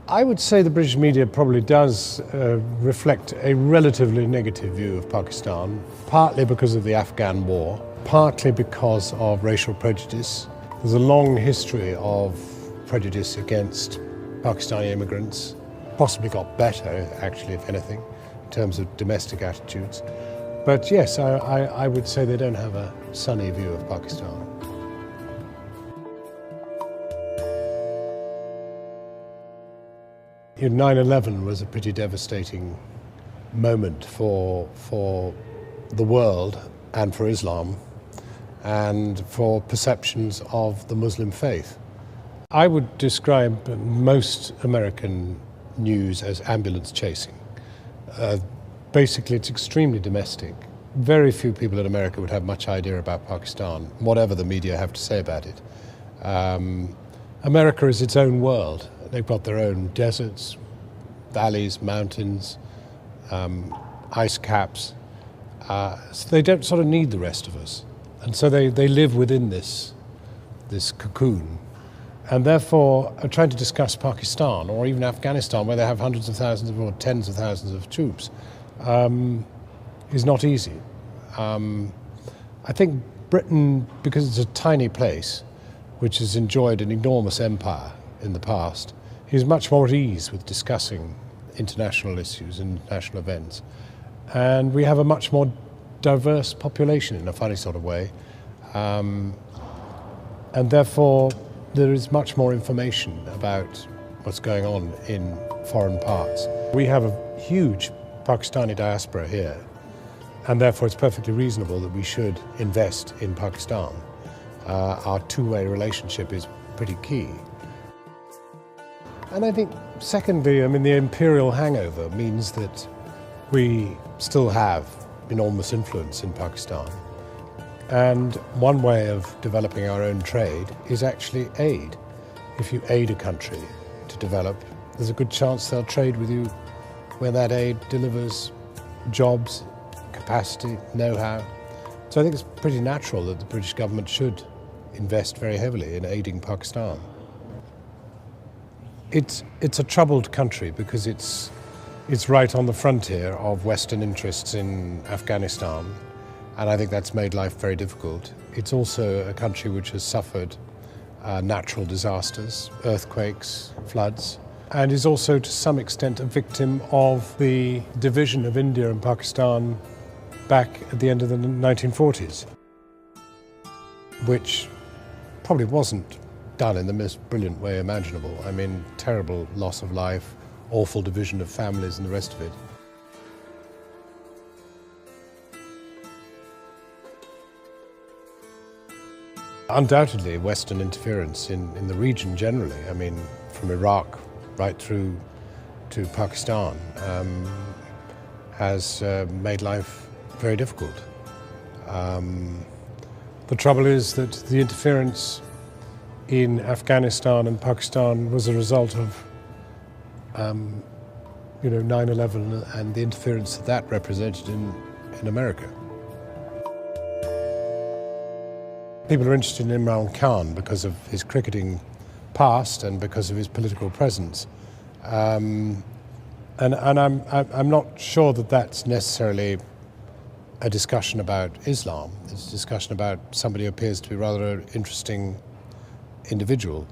I would say the British media probably does reflect a relatively negative view of Pakistan, partly because of the Afghan war, partly because of racial prejudice. There's a long history of prejudice against Pakistani immigrants, possibly got better, actually, if anything, in terms of domestic attitudes. But yes, I would say they don't have a sunny view of Pakistan. You know, 9/11 was a pretty devastating moment for the world and for Islam and for perceptions of the Muslim faith. I would describe most American news as ambulance chasing. Basically, it's extremely domestic. Very few people in America would have much idea about Pakistan, whatever the media have to say about it. America is its own world. They've got their own deserts, valleys, mountains, ice caps. So they don't sort of need the rest of us. And so they live within this cocoon. And therefore, trying to discuss Pakistan or even Afghanistan, where they have hundreds of thousands or tens of thousands of troops, is not easy. I think Britain, because it's a tiny place, which has enjoyed an enormous empire in the past, is much more at ease with discussing international issues and international events. And we have a much more diverse population in a funny sort of way. And therefore, there is much more information about what's going on in foreign parts. We have a huge Pakistani diaspora here, and therefore it's perfectly reasonable that we should invest in Pakistan. Our two-way relationship is pretty key. And I think, secondly, the imperial hangover means that we still have enormous influence in Pakistan. And one way of developing our own trade is actually aid. If you aid a country to develop, there's a good chance they'll trade with you when that aid delivers jobs, capacity, know-how. So I think it's pretty natural that the British government should invest very heavily in aiding Pakistan. It's a troubled country because it's right on the frontier of Western interests in Afghanistan, and I think that's made life very difficult. It's also a country which has suffered natural disasters, earthquakes, floods, and is also to some extent a victim of the division of India and Pakistan back at the end of the 1940s, which probably wasn't done in the most brilliant way imaginable. Terrible loss of life, awful division of families and the rest of it. Undoubtedly, Western interference in the region generally, from Iraq right through to Pakistan, has made life very difficult. The trouble is that the interference in Afghanistan and Pakistan was a result of 9/11 and the interference that represented in America. People are interested in Imran Khan because of his cricketing past and because of his political presence. And I'm not sure that that's necessarily a discussion about Islam. It's a discussion about somebody who appears to be rather an interesting individual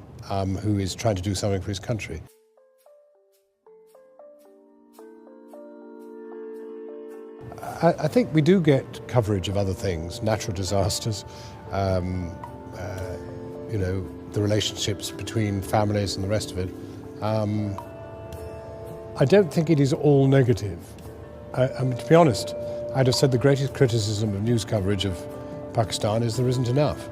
who is trying to do something for his country. I think we do get coverage of other things, natural disasters, the relationships between families and the rest of it. I don't think it is all negative. To be honest, I'd have said the greatest criticism of news coverage of Pakistan is there isn't enough.